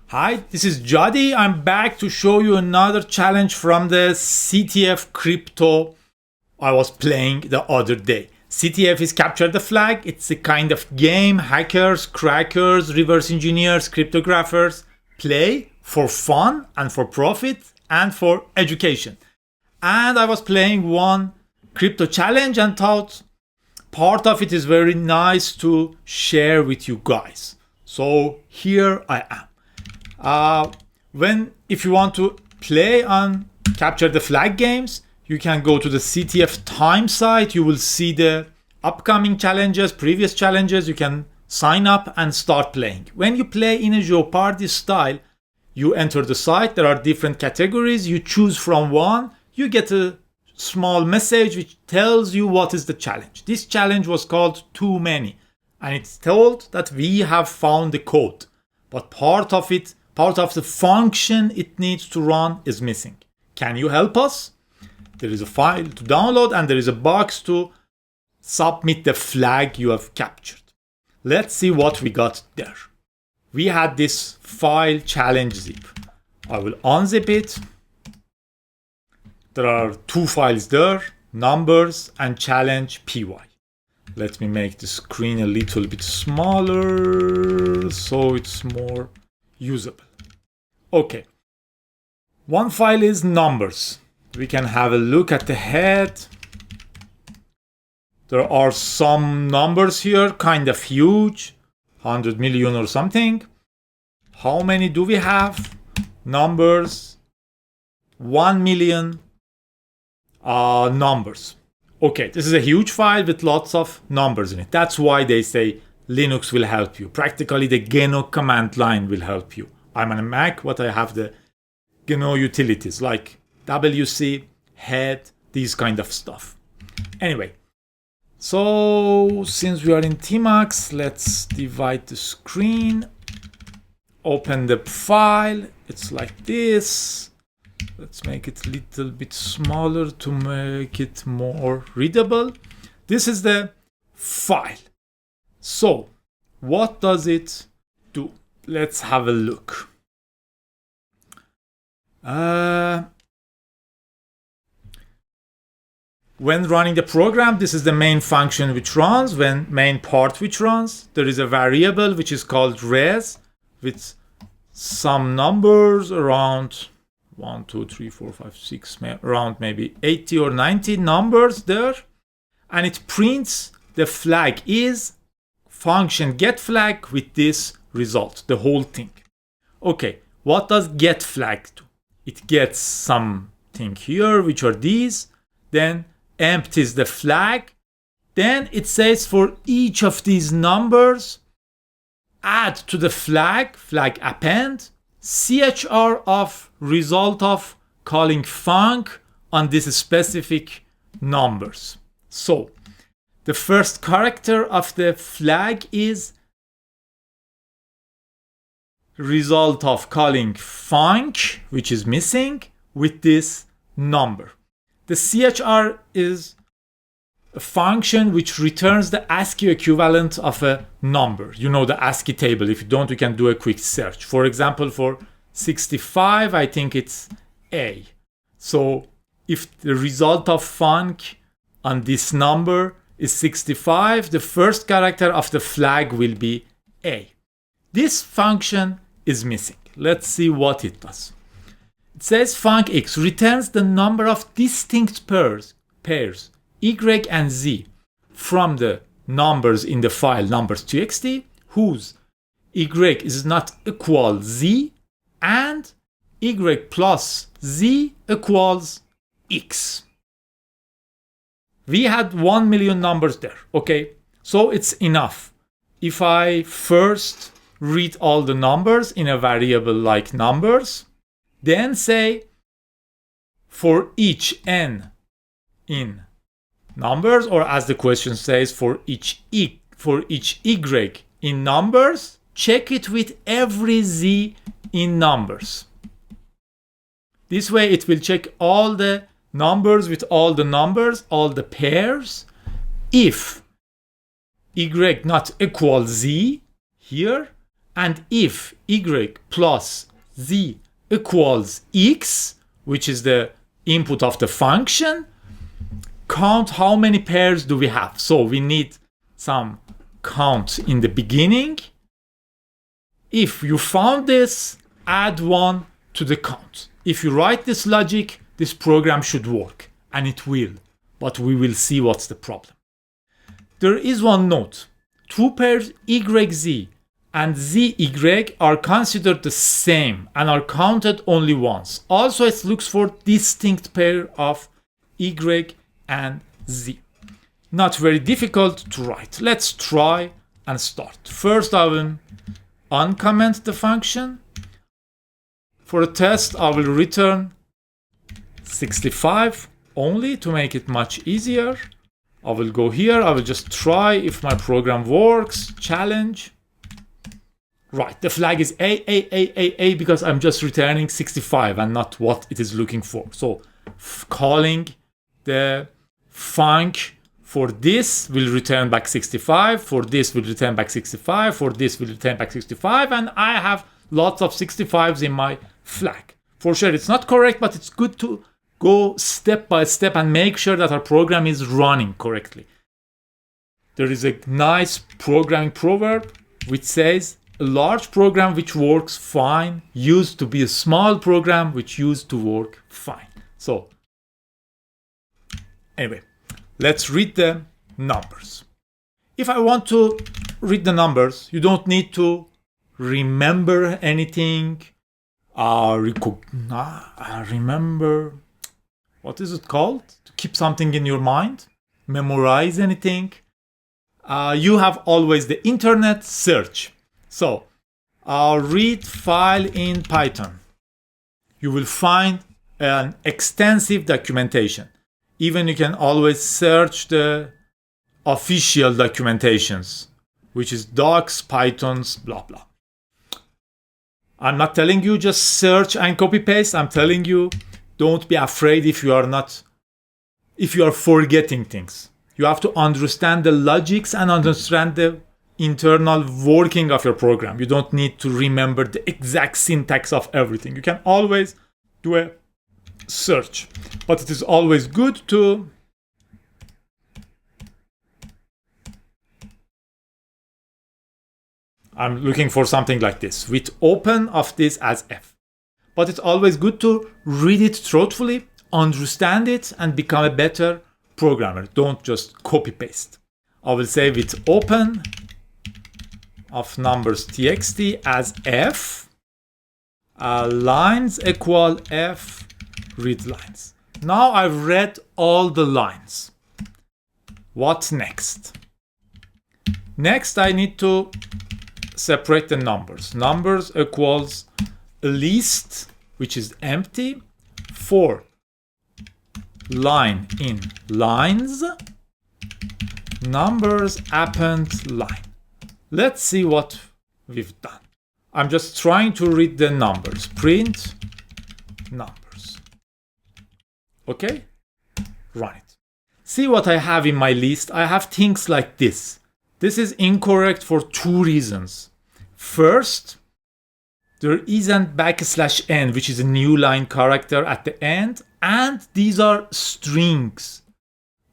Hi, this is Jadi. I'm back to show you another challenge from the CTF crypto I was playing the other day. CTF is Capture the Flag. It's a kind of game hackers, crackers, reverse engineers, cryptographers play for fun and for profit and for education. And I was playing one crypto challenge and thought part of it is very nice to share with you guys. So here I am. If you want to play on Capture the Flag games, you can go to the CTF time site. You will see the upcoming challenges, previous challenges. You can sign up and start playing. When you play in a Jeopardy style, you enter the site. There are different categories. You choose from one. You get a small message which tells you what is the challenge. This challenge was called Too Many, and it's told that we have found the code, but part of the function it needs to run is missing. Can you help us? There is a file to download and there is a box to submit the flag you have captured. Let's see what we got there. We had this file challenge zip. I will unzip it. There are two files there, numbers and challenge py. Let me make the screen a little bit smaller so it's more usable. Okay. One file is numbers. We can have a look at the head. There are some numbers here, kind of huge, 100 million or something. How many do we have? Numbers, 1 million numbers. Okay, this is a huge file with lots of numbers in it. That's why they say Linux will help you. Practically, the GNU command line will help you. I'm on a Mac, but I have the GNU utilities like WC, head, these kind of stuff. Anyway, so since we are in Tmax, let's divide the screen. Open the file. It's like this. Let's make it a little bit smaller to make it more readable. This is the file. So, what does it do? Let's have a look. When running the program, this is the main function which runs. When main part which runs, there is a variable which is called res with some numbers around 1, 2, 3, 4, 5, 6, around maybe 80 or 90 numbers there. And it prints the flag is function getFlag with this result, the whole thing. Okay, what does getFlag do? It gets something here, which are these, then empties the flag. Then it says for each of these numbers, add to the flag append, CHR of result of calling func on this specific numbers. So the first character of the flag is result of calling func, which is missing, with this number. The CHR is a function which returns the ASCII equivalent of a number. You know the ASCII table. If you don't, you can do a quick search. For example, for 65, I think it's A. So if the result of func on this number is 65, the first character of the flag will be A. This function is missing. Let's see what it does. It says funcx returns the number of distinct pairs y and z from the numbers in the file numbers.txt whose y is not equal z and y plus z equals x. We had 1 million numbers there. Okay, so it's enough. If I first read all the numbers in a variable like numbers, then say for each n in numbers, or as the question says, for each y in numbers, check it with every z in numbers. This way it will check all the numbers with all the numbers, all the pairs. If y not equal z here, And if y plus z equals x, which is the input of the function, count how many pairs do we have. So we need some count in the beginning. If you found this, add 1 to the count. If you write this logic, this program should work, and it will, but we will see what's the problem. There is one note. 2 pairs yz and zy are considered the same and are counted only once. Also, it looks for distinct pair of y and z. Not very difficult to write. Let's try and start. First, I will uncomment the function. For a test, I will return 65 only to make it much easier. I will go here. I will just try if my program works. Challenge. Right, the flag is A because I'm just returning 65 and not what it is looking for. So calling the func for this will return back 65, for this will return back 65, for this will return back 65, and I have lots of 65s in my flag. For sure, it's not correct, but it's good to go step by step and make sure that our program is running correctly. There is a nice programming proverb which says, a large program which works fine used to be a small program which used to work fine. So, anyway, let's read the numbers. If I want to read the numbers, you don't need to remember anything. Remember, what is it called? To keep something in your mind, memorize anything. You have always the internet search. So, read file in Python. You will find an extensive documentation. Even you can always search the official documentations, which is docs, Pythons, blah, blah. I'm not telling you just search and copy paste. I'm telling you, don't be afraid if you are forgetting things. You have to understand the logics and understand the internal working of your program. You don't need to remember the exact syntax of everything. You can always do a search, but it is always good to I'm looking for something like this with open of this as F, but it's always good to read it truthfully, understand it, and become a better programmer. Don't just copy paste. I will say with open of numbers txt as F, lines equal F, read lines. Now I've read all the lines. What next? Next, I need to separate the numbers. Numbers equals a list, which is empty, for line in lines, numbers append line. Let's see what we've done. I'm just trying to read the numbers. Print numbers. Okay, run it. See what I have in my list. I have things like this. This is incorrect for 2 reasons. First, there isn't \n, which is a new line character at the end, and these are strings,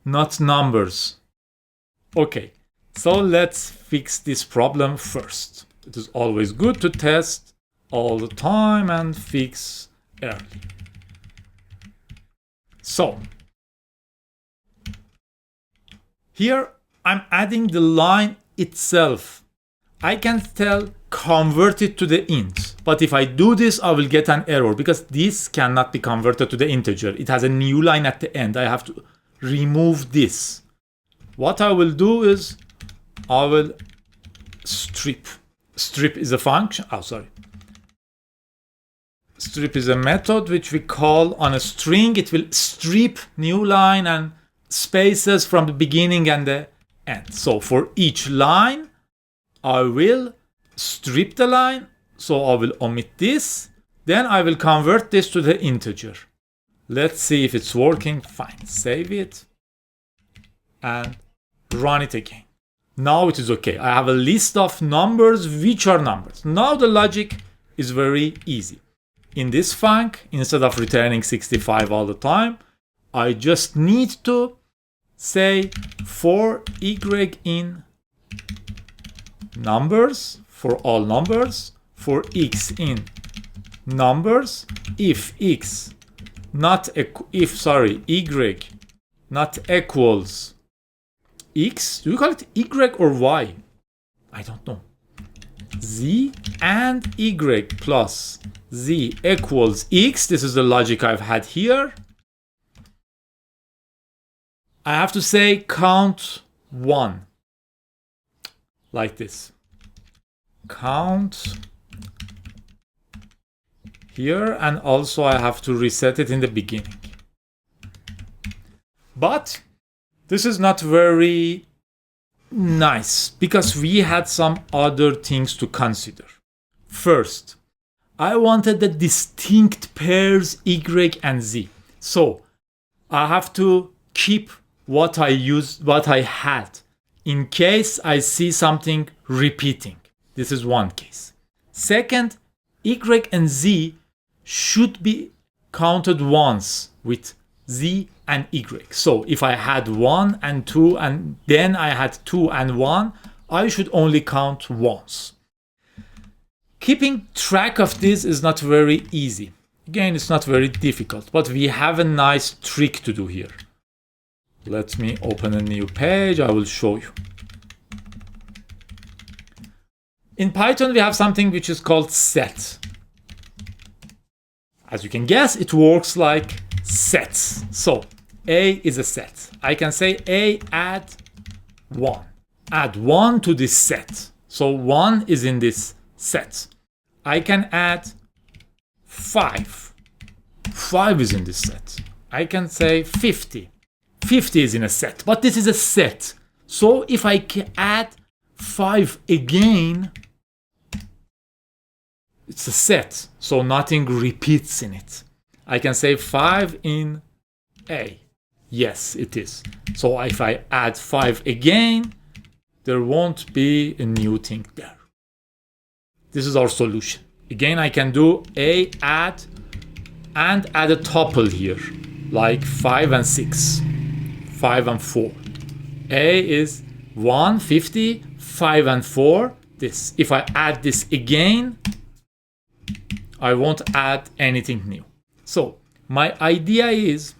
not numbers. Okay, so let's fix this problem first. It is always good to test all the time and fix early. So, here I'm adding the line itself. I can tell convert it to the int, but if I do this, I will get an error because this cannot be converted to the integer. It has a new line at the end. I have to remove this. What I will do is I will strip. Strip is a function. Strip is a method which we call on a string. It will strip new line and spaces from the beginning and the end. So for each line, I will strip the line. So I will omit this. Then I will convert this to the integer. Let's see if it's working. Fine. Save it and run it again. Now it is okay. I have a list of numbers which are numbers. Now the logic is very easy. In this func, instead of returning 65 all the time, I just need to say for y in numbers, for all numbers, for x in numbers, if x not y not equals x, do you call it y or y? I don't know. Z and y plus z equals x. This is the logic I've had here. I have to say count 1 like this. Count here, and also I have to reset it in the beginning. But this is not very nice because we had some other things to consider. First, I wanted the distinct pairs y and z. So I have to keep what I had in case I see something repeating. This is one case. Second, y and z should be counted once with z and y. So if I had 1 and 2 and then I had 2 and 1, I should only count once. Keeping track of this is not very easy. Again, it's not very difficult, but we have a nice trick to do here. Let me open a new page. I will show you. In Python, we have something which is called set. As you can guess, it works like sets. So A is a set. I can say A add 1. Add 1 to this set. So 1 is in this set. I can add 5. 5 is in this set. I can say 50. 50 is in a set, but this is a set. So if I can add 5 again, it's a set. So nothing repeats in it. I can say 5 in A. Yes, it is. So if I add 5 again, there won't be a new thing there. This is our solution. Again, I can do A add and add a tuple here, like 5 and 6, 5 and 4. A is 1, 50, 5 and 4. This. If I add this again, I won't add anything new. So my idea is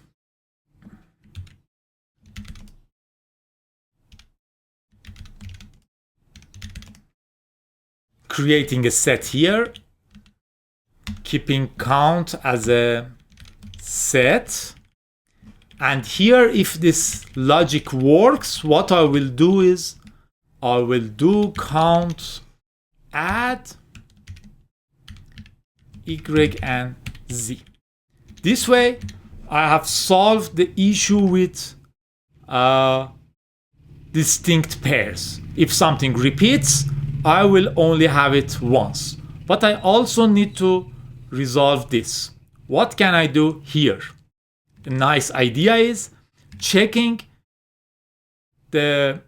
creating a set here, keeping count as a set. And here, if this logic works, what I will do is I will do count add y and z. This way, I have solved the issue with distinct pairs. If something repeats, I will only have it once. But I also need to resolve this. What can I do here? A nice idea is checking the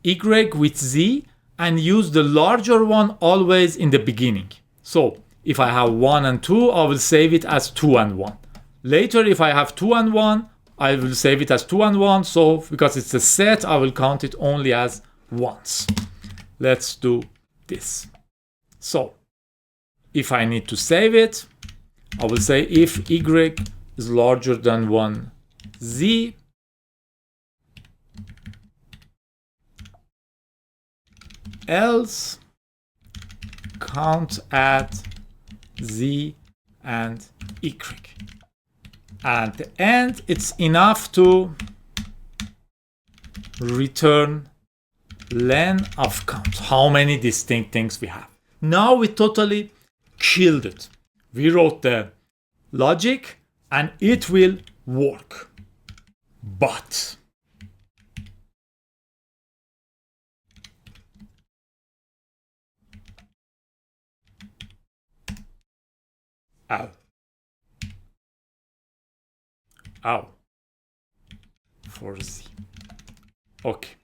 y with z and use the larger one always in the beginning. So if I have 1 and 2, I will save it as 2 and 1. Later, if I have 2 and 1, I will save it as 2 and 1. So because it's a set, I will count it only as once. Let's do this. So if I need to save it, I will say if y is larger than 1 z, else count add z and y. At the end, it's enough to return len of count, how many distinct things we have. Now we totally killed it. We wrote the logic and it will work. But ow for z. Okay.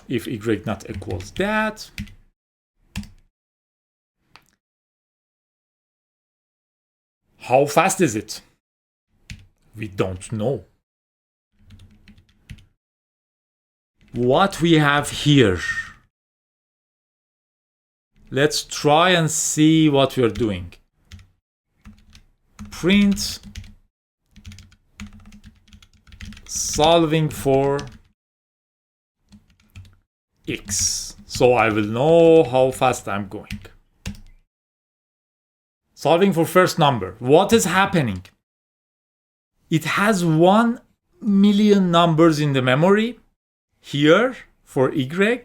if y not equals that. How fast is it? We don't know. What we have here, let's try and see what we are doing. Print solving for x. So I will know how fast I'm going. Solving for first number. What is happening? It has 1 million numbers in the memory. Here for y.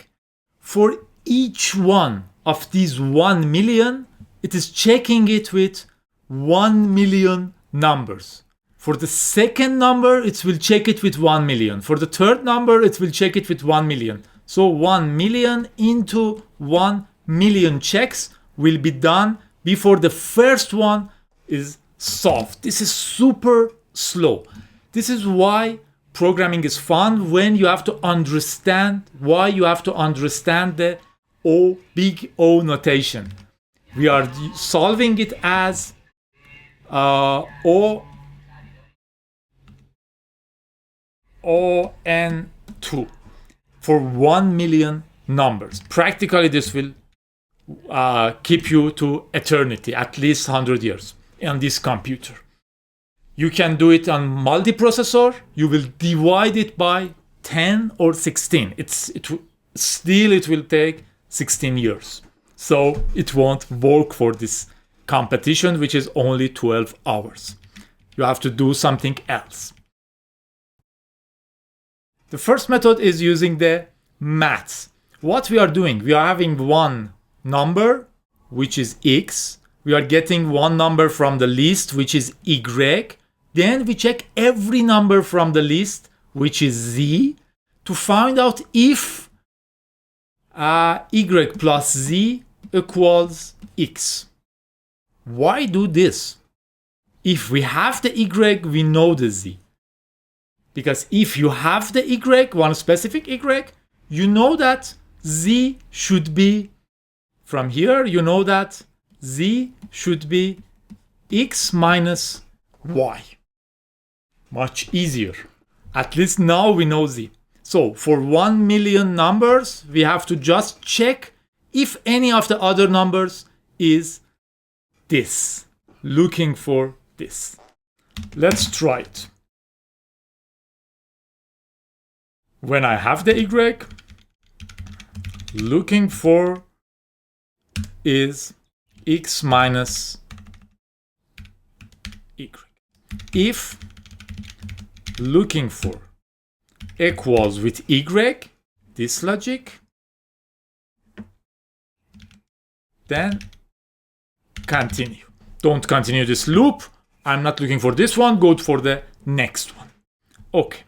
For each one of these 1 million, it is checking it with 1 million numbers. For the second number, it will check it with 1 million. For the third number, it will check it with 1 million. So 1 million into 1 million checks will be done before the first one is solved. This is super slow. This is why programming is fun, when you have to understand why you have to understand the O, big O notation. We are solving it as ON2 for 1 million numbers. Practically, this will keep you to eternity, at least 100 years on this computer. You can do it on multiprocessor. You will divide it by 10 or 16. It will take 16 years. So it won't work for this competition, which is only 12 hours. You have to do something else. The first method is using the maths. What we are doing, we are having one number, which is x. We are getting one number from the list, which is y. Then we check every number from the list, which is z, to find out if y plus z equals x. Why do this? If we have the y, we know the z. Because if you have the y, one specific y, you know that z should be, from here, you know that z should be x minus y. Much easier. At least now we know z. So for 1 million numbers, we have to just check if any of the other numbers is this. Looking for this. Let's try it. When I have the y, looking for is x minus y. If looking for equals with y, this logic, then continue. Don't continue this loop. I'm not looking for this one. Go for the next one. Okay.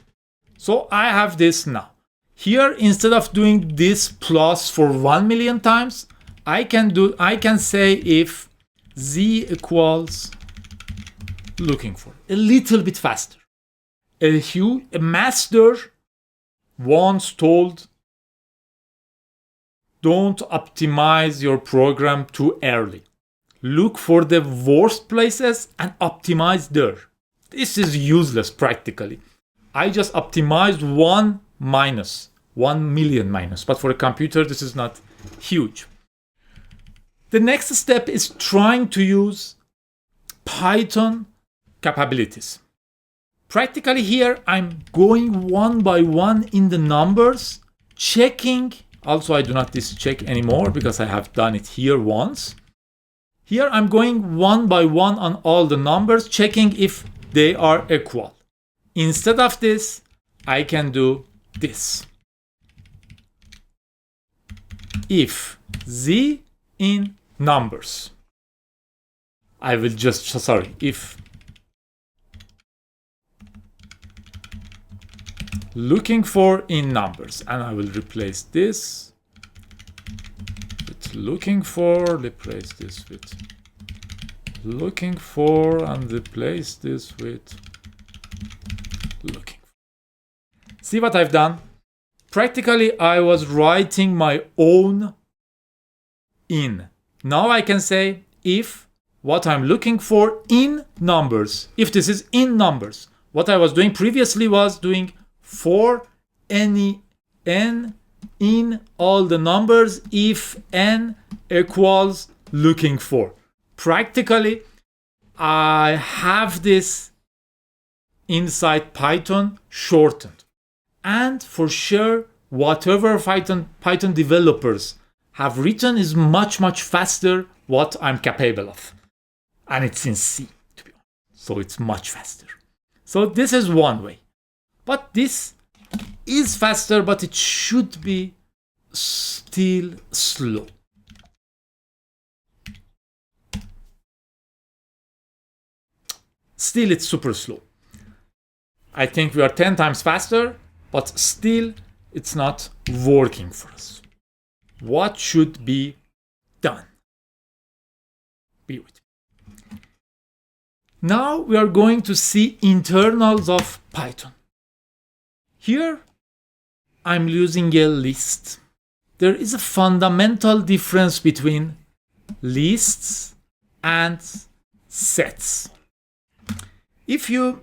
So I have this now. Here, instead of doing this plus for 1 million times, I can say if z equals looking for a little bit faster. A master once told, don't optimize your program too early. Look for the worst places and optimize there. This is useless practically. I just optimized 1 million minus, but for a computer, this is not huge. The next step is trying to use Python capabilities. Practically here, I'm going one by one in the numbers, checking. Also, I do not this check anymore because I have done it here once. Here, I'm going one by one on all the numbers, checking if they are equal. Instead of this, I can do this. If z in numbers, I will just, if looking for in numbers, and I will replace this with looking for, replace this with looking for, and replace this with looking. See what I've done? Practically, I was writing my own in. Now I can say if what I'm looking for in numbers, if this is in numbers. What I was doing previously was doing for any n in all the numbers if n equals looking for. Practically, I have this inside Python shortened. And for sure, whatever Python developers have written is much, much faster what I'm capable of. And it's in C, to be honest. So it's much faster. So this is one way. But this is faster, but it should be still slow. Still, it's super slow. I think we are 10 times faster, but still, it's not working for us. What should be done? Be with me. Now we are going to see internals of Python. Here, I'm using a list. There is a fundamental difference between lists and sets. If you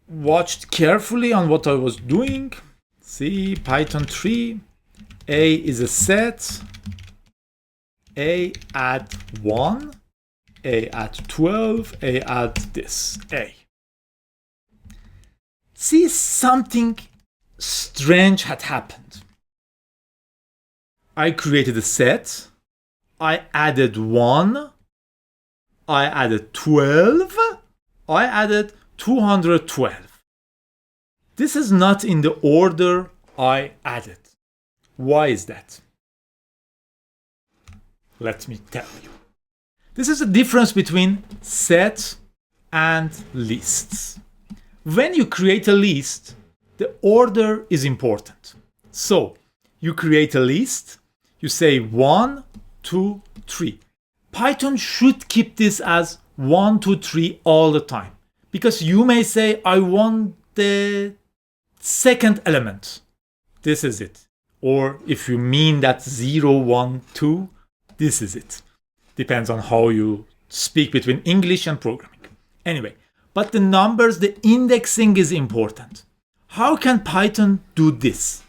watched carefully on what I was doing, see Python 3, A is a set, A add 1, A add 12, A add this, A. See, something strange had happened. I created a set, I added 1, I added 12, I added 212. This is not in the order I added. Why is that? Let me tell you. This is the difference between sets and lists. When you create a list, the order is important. So, you create a list, you say 1, 2, 3. Python should keep this as 1, 2, 3 all the time. Because you may say, I want the second element. This is it. Or if you mean that 0, 1, 2, this is it. Depends on how you speak between English and programming. Anyway, but the numbers, the indexing is important. How can Python do this?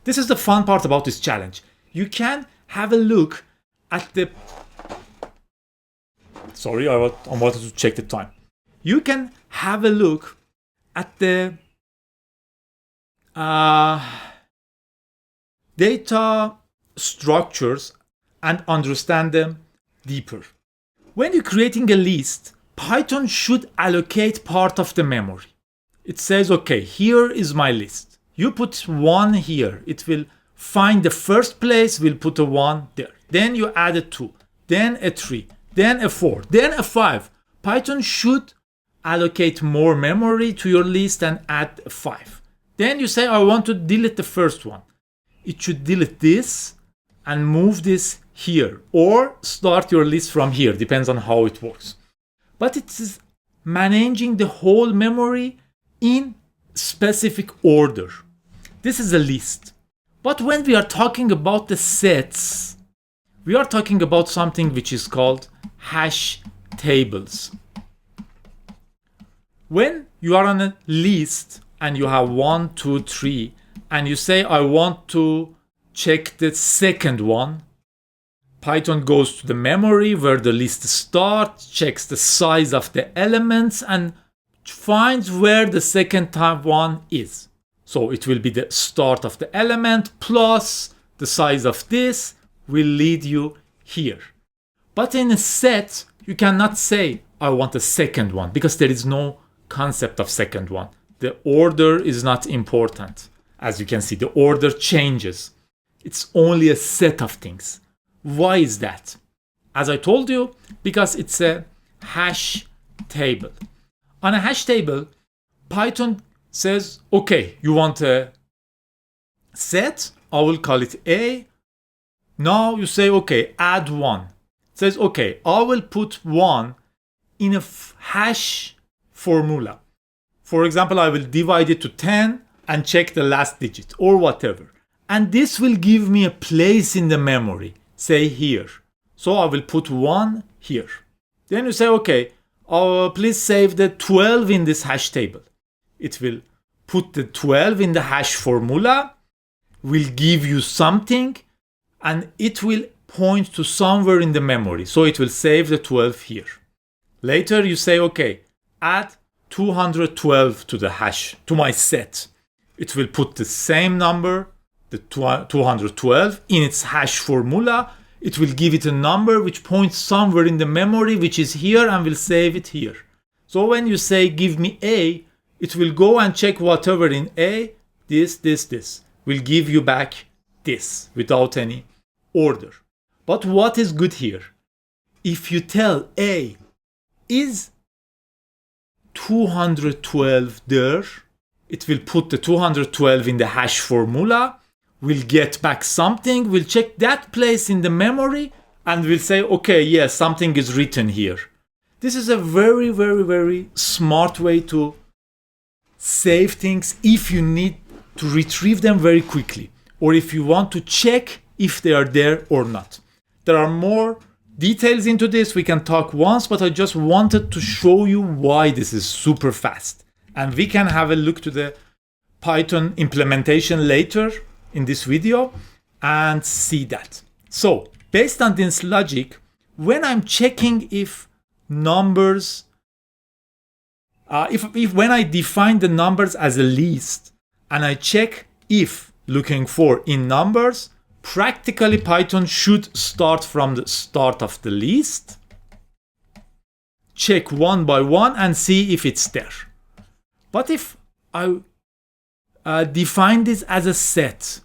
This is the fun part about this challenge. You can have a look at the... Sorry, I wanted to check the time. You can have a look at the data structures and understand them deeper. When you're creating a list, Python should allocate part of the memory. It says, okay, here is my list. You put 1 here. It will find the first place, will put a 1 there. Then you add a 2, then a 3, then a 4, then a 5. Python should allocate more memory to your list and add a 5. Then you say, I want to delete the first one. It should delete this and move this here, or start your list from here, depends on how it works. But it is managing the whole memory in specific order. This is a list. But when we are talking about the sets, we are talking about something which is called hash tables. When you are on a list and you have 1, 2, 3, and you say, I want to check the second one, Python goes to the memory where the list starts, checks the size of the elements, and finds where the second one is. So it will be the start of the element plus the size of this will lead you here. But in a set, you cannot say, I want a second one, because there is no concept of second one. The order is not important. As you can see, the order changes. It's only a set of things. Why is that? As I told you, because it's a hash table. On a hash table, Python says, okay, you want a set, I will call it A. Now you say, okay, add 1. It says, okay, I will put 1 in a hash formula. For example, I will divide it to 10. and check the last digit or whatever. And this will give me a place in the memory, say here. So I will put 1 here. Then you say, okay, please save the 12 in this hash table. It will put the 12 in the hash formula, will give you something, and it will point to somewhere in the memory. So it will save the 12 here. Later you say, okay, add 212 to the hash, to my set. It will put the same number, the 212, in its hash formula. It will give it a number which points somewhere in the memory, which is here, and will save it here. So when you say, give me A, it will go and check whatever in A, this, will give you back this without any order. But what is good here? If you tell A, is 212 there, it will put the 212 in the hash formula, will get back something, will check that place in the memory, and will say, okay, yes, something is written here. This is a very, very, very smart way to save things if you need to retrieve them very quickly, or if you want to check if they are there or not. There are more details into this, we can talk once, but I just wanted to show you why this is super fast. And we can have a look to the Python implementation later in this video and see that. So based on this logic, when I'm checking if numbers, when I define the numbers as a list and I check if looking for in numbers, practically Python should start from the start of the list, check one by one and see if it's there. But if I define this as a set,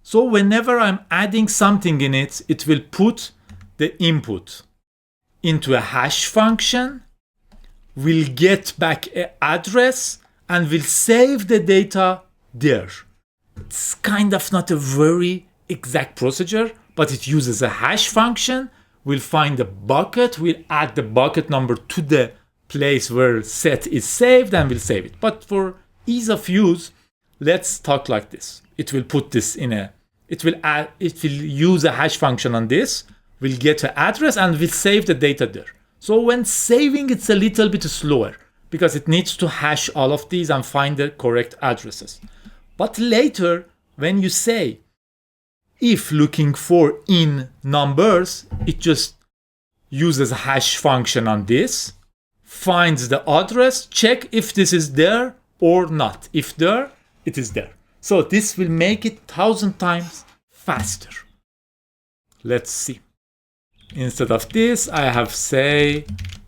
so whenever I'm adding something in it, it will put the input into a hash function, will get back an address, and will save the data there. It's kind of not a very exact procedure, but it uses a hash function. We'll find the bucket, we'll add the bucket number to the place where set is saved, and we'll save it. But for ease of use, let's talk like this. It will put this in a, it will use a hash function on this, will get an address, and will save the data there. So when saving, it's a little bit slower because it needs to hash all of these and find the correct addresses. But later, when you say, if looking for in numbers, it just uses a hash function on this, finds the address, check if this is there or not. If there, it is there. So this will make it 1,000 times faster. Let's see. Instead of this, I have say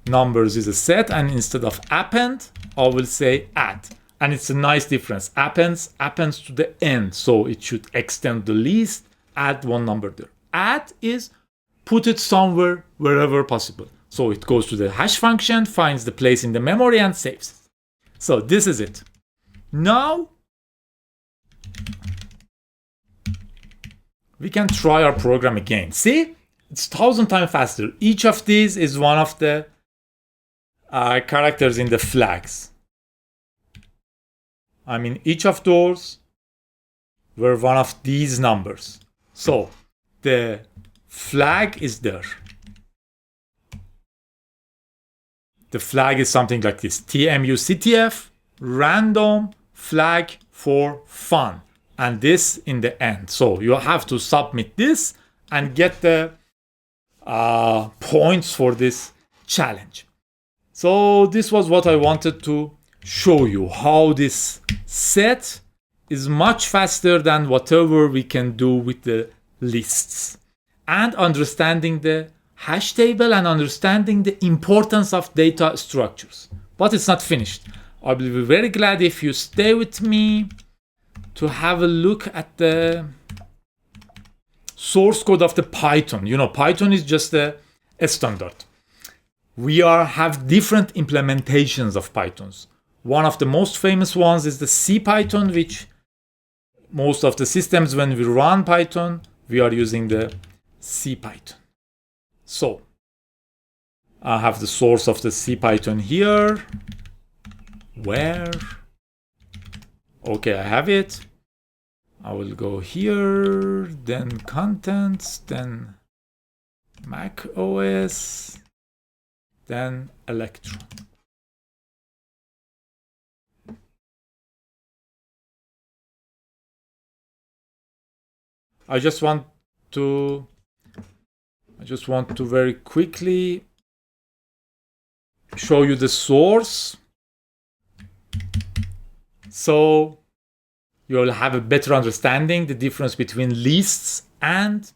numbers is a set, and instead of append, I will say add. And it's a nice difference. Appends to the end, so it should extend the list, add one number there. Add is put it somewhere, wherever possible. So it goes to the hash function, finds the place in the memory, and saves it. So this is it. Now we can try our program again. See? It's 1,000 times faster. Each of these is one of the characters in the flags. I mean, each of those were one of these numbers. So the flag is there. The flag is something like this: TMU CTF, random flag for fun. And this in the end. So you have to submit this and get the points for this challenge. So this was what I wanted to show you, how this set is much faster than whatever we can do with the lists, and understanding the hash table and understanding the importance of data structures. But it's not finished. I will be very glad if you stay with me to have a look at the source code of the Python. You know, Python is just a standard. We have different implementations of Pythons. One of the most famous ones is the CPython, which most of the systems, when we run Python, we are using the CPython. So I have the source of the CPython here. Where? Okay, I have it. I will go here, then contents, then Mac OS, then Electron. I just want to very quickly show you the source, so you'll have a better understanding the difference between lists and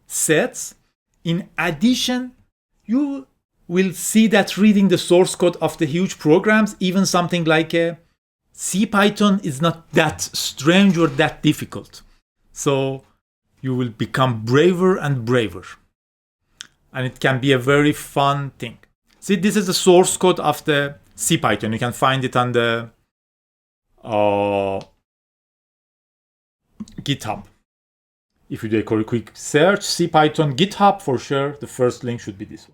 sets. In addition, you will see that reading the source code of the huge programs, even something like a CPython, is not that strange or that difficult. So you will become braver and braver. And it can be a very fun thing. See, this is the source code of the CPython. You can find it on the GitHub. If you do a quick search, CPython GitHub, for sure, the first link should be this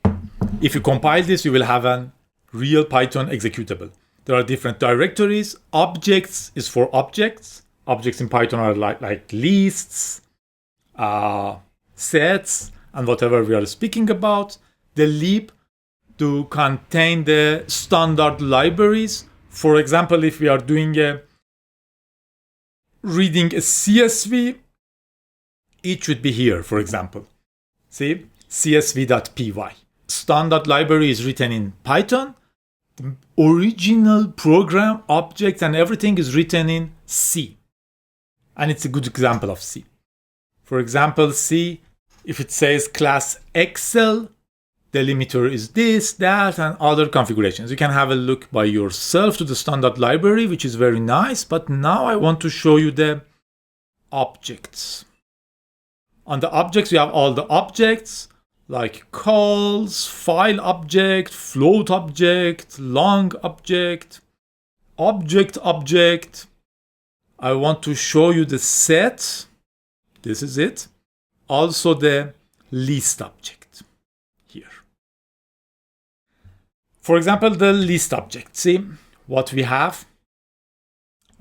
one. If you compile this, you will have a real Python executable. There are different directories. Objects is for objects. Objects in Python are like lists, sets, and whatever we are speaking about. The lib to contain the standard libraries. For example, if we are doing reading a CSV, it should be here, for example. See, csv.py. Standard library is written in Python. The original program, object, and everything is written in C. And it's a good example of C. For example, C, if it says class Excel, delimiter is this, that, and other configurations. You can have a look by yourself to the standard library, which is very nice. But now I want to show you the objects. On the objects, you have all the objects like calls, file object, float object, long object, object. I want to show you the set. This is it. Also the list object here. For example, the list object. See what we have.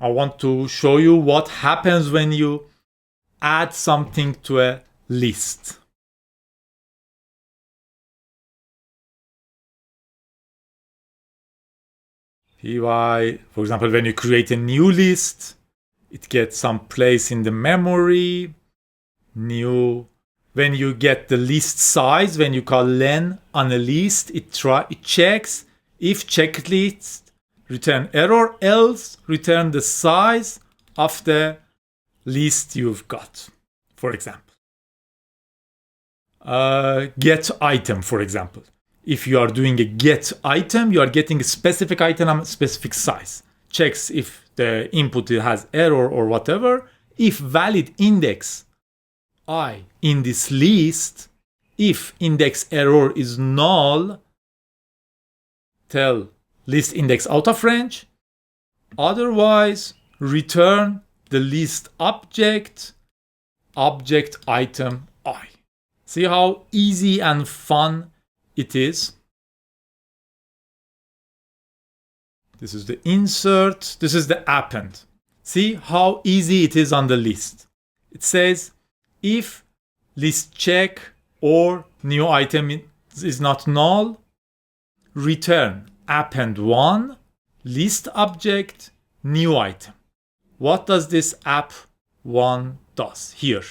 I want to show you what happens when you add something to a list. Py, for example, when you create a new list, it gets some place in the memory. When you get the list size, when you call len on a list, it checks. If checklist, return error, else return the size of the list you've got, for example. Get item, for example. If you are doing a get item, you are getting a specific item, specific size. Checks if the input has error or whatever. If valid index I in this list, if index error is null, tell list index out of range. Otherwise, return the list object item I. See how easy and fun it is. This is the insert. This is the append. See how easy it is on the list. It says if list check or new item is not null, return append 1, list object, new item. What does this app 1 does here?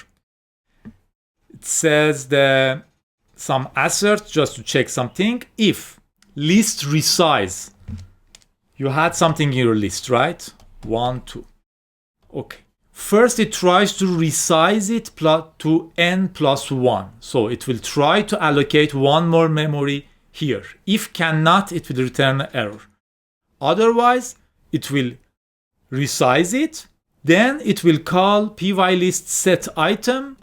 It says some assert just to check something. If list resize, you had something in your list, right? 1, 2. Okay. First, it tries to resize it to n plus 1. So it will try to allocate one more memory here. If cannot, it will return an error. Otherwise, it will resize it. Then it will call pylist set item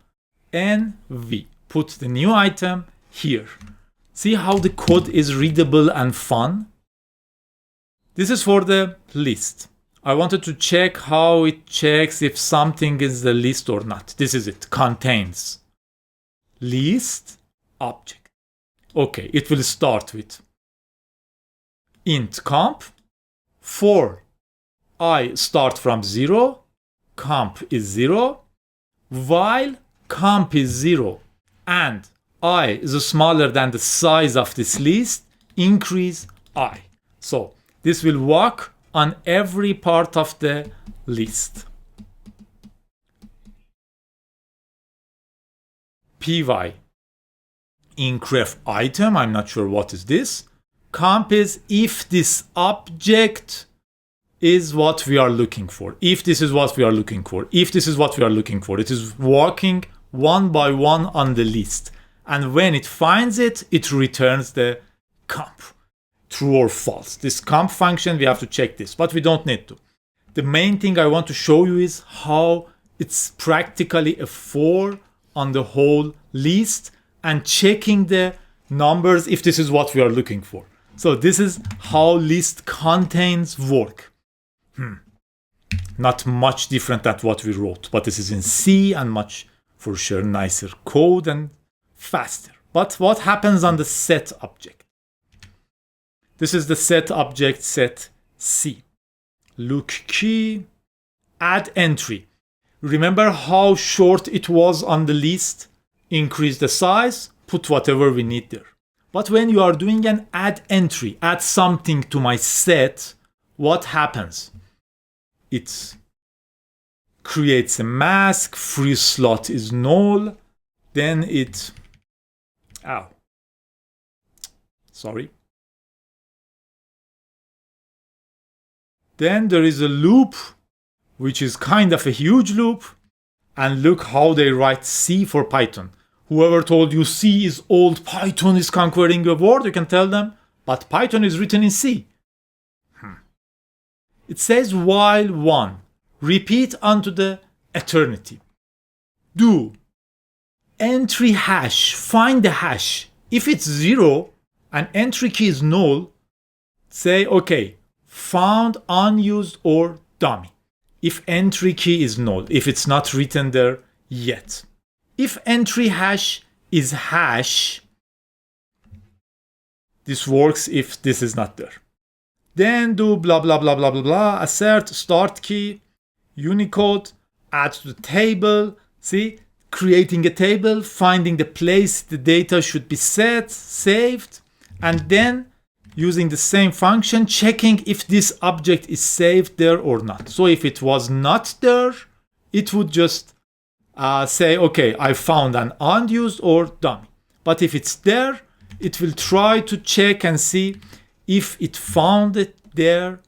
nv. Put the new item here. See how the code is readable and fun? This is for the list. I wanted to check how it checks if something is the list or not. This is it. Contains list object. Okay, it will start with int comp for I start from 0, comp is 0, while comp is 0 and I is smaller than the size of this list, increase I. So this will work on every part of the list. Py incref item, I'm not sure what is this. Comp is if this object is what we are looking for. If this is what we are looking for. If this is what we are looking for. It is walking one by one on the list. And when it finds it, it returns the comp. True or false. This comp function, we have to check this, but we don't need to. The main thing I want to show you is how it's practically a for on the whole list and checking the numbers if this is what we are looking for. So this is how list contains work. Not much different than what we wrote, but this is in C and much, for sure, nicer code and faster. But what happens on the set object? This is the set object, set C. Look key, add entry. Remember how short it was on the list? Increase the size, put whatever we need there. But when you are doing an add entry, add something to my set, what happens? It creates a mask, free slot is null, then it, Then there is a loop, which is kind of a huge loop, and look how they write C for Python. Whoever told you C is old, Python is conquering the world, you can tell them, but Python is written in C. It says while 1, repeat unto the eternity. Do entry hash, find the hash. If it's 0 and entry key is null, say, okay, found unused or dummy. If entry key is null, if it's not written there yet. If entry hash is hash, this works if this is not there. Then do blah, blah, blah, blah, blah, blah, assert, start key, Unicode, add to the table. See, creating a table, finding the place the data should be set, saved, and then using the same function, checking if this object is saved there or not. So if it was not there, it would just say, okay, I found an unused or dummy. But if it's there, it will try to check and see if it found it there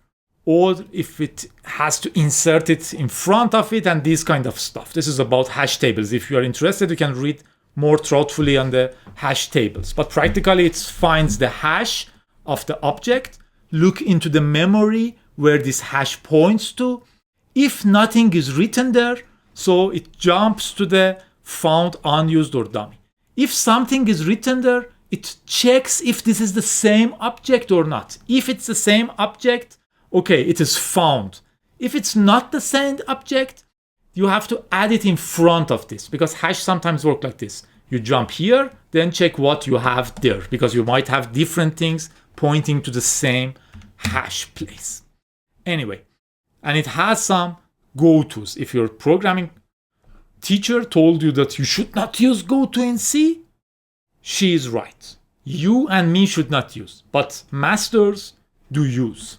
or if it has to insert it in front of it and this kind of stuff. This is about hash tables. If you are interested, you can read more thoughtfully on the hash tables. But practically, it finds the hash of the object, look into the memory where this hash points to. If nothing is written there, so it jumps to the found unused or dummy. If something is written there, it checks if this is the same object or not. If it's the same object, okay, it is found. If it's not the same object, you have to add it in front of this, because hash sometimes work like this. You jump here, then check what you have there, because you might have different things pointing to the same hash place. Anyway, and it has some go-tos. If your programming teacher told you that you should not use go-to in C, she is right. You and me should not use, but masters do use.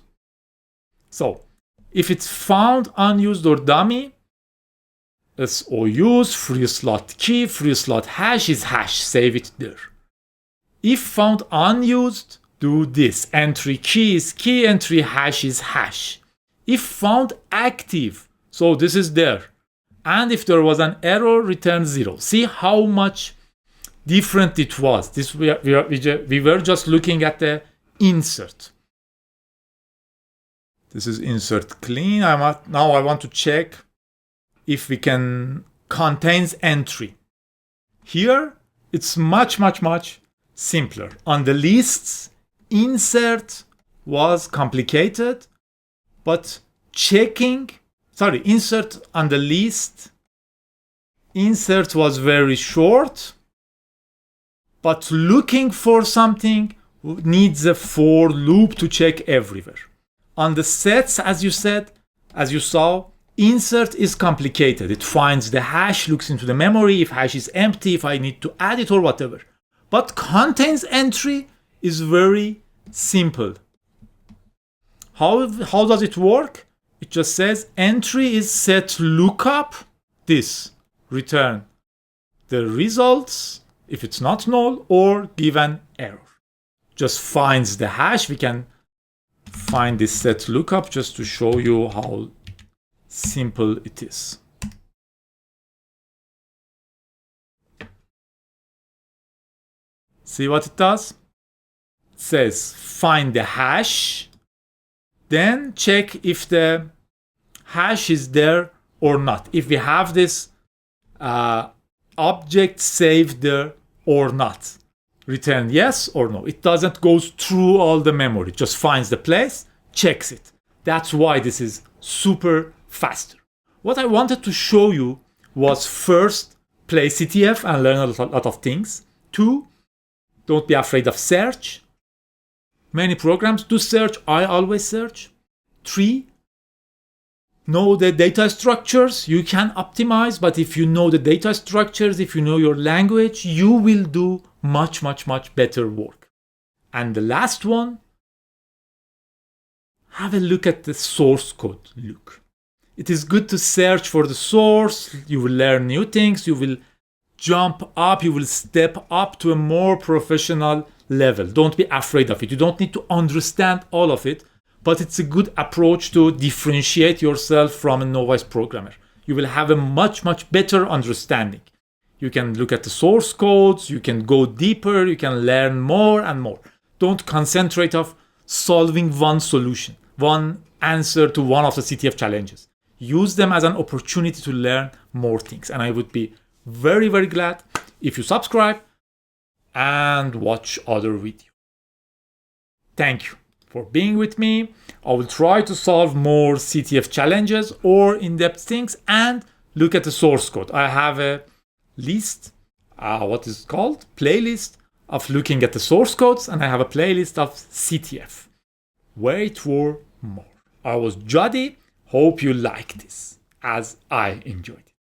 So, if it's found unused or dummy, it's or use free slot key, free slot hash is hash, save it there. If found unused, do this. Entry key is key, entry hash is hash. If found active, so this is there. And if there was an error, return 0. See how much different it was. This we were just looking at the insert. This is insert clean. Now I want to check if we can contains entry. Here it's much simpler. On the lists, insert was complicated, but insert on the list, insert was very short, but looking for something needs a for loop to check everywhere. On the sets, as you saw, insert is complicated. It finds the hash, looks into the memory, if hash is empty, if I need to add it or whatever. But contains entry is very simple. How does it work? It just says entry is set lookup, this, return the results if it's not null, or give an error. Just finds the hash. We can find this set lookup just to show you how simple it is. See what it does? It says find the hash, then check if the hash is there or not. If we have this object saved there or not. Return yes or no. It doesn't go through all the memory. It just finds the place, checks it. That's why this is super faster. What I wanted to show you was first, play CTF and learn a lot of things. 2, don't be afraid of search. Many programs do search. I always search. 3, know the data structures. You can optimize, but if you know the data structures, if you know your language, you will do much better work. And the last one, have a look at the source code. Look, it is good to search for the source. You will learn new things. You will jump up. You will step up to a more professional level. Don't be afraid of it. You don't need to understand all of it, but it's a good approach to differentiate yourself from a novice programmer. You will have a much better understanding. You can look at the source codes, you can go deeper, you can learn more and more. Don't concentrate on solving one solution, one answer to one of the CTF challenges. Use them as an opportunity to learn more things. And I would be very glad if you subscribe and watch other videos. Thank you for being with me. I will try to solve more CTF challenges or in-depth things and look at the source code. I have a list, playlist of looking at the source codes, and I have a playlist of CTF. Wait for more. I was Jody. Hope you like this as I enjoyed it.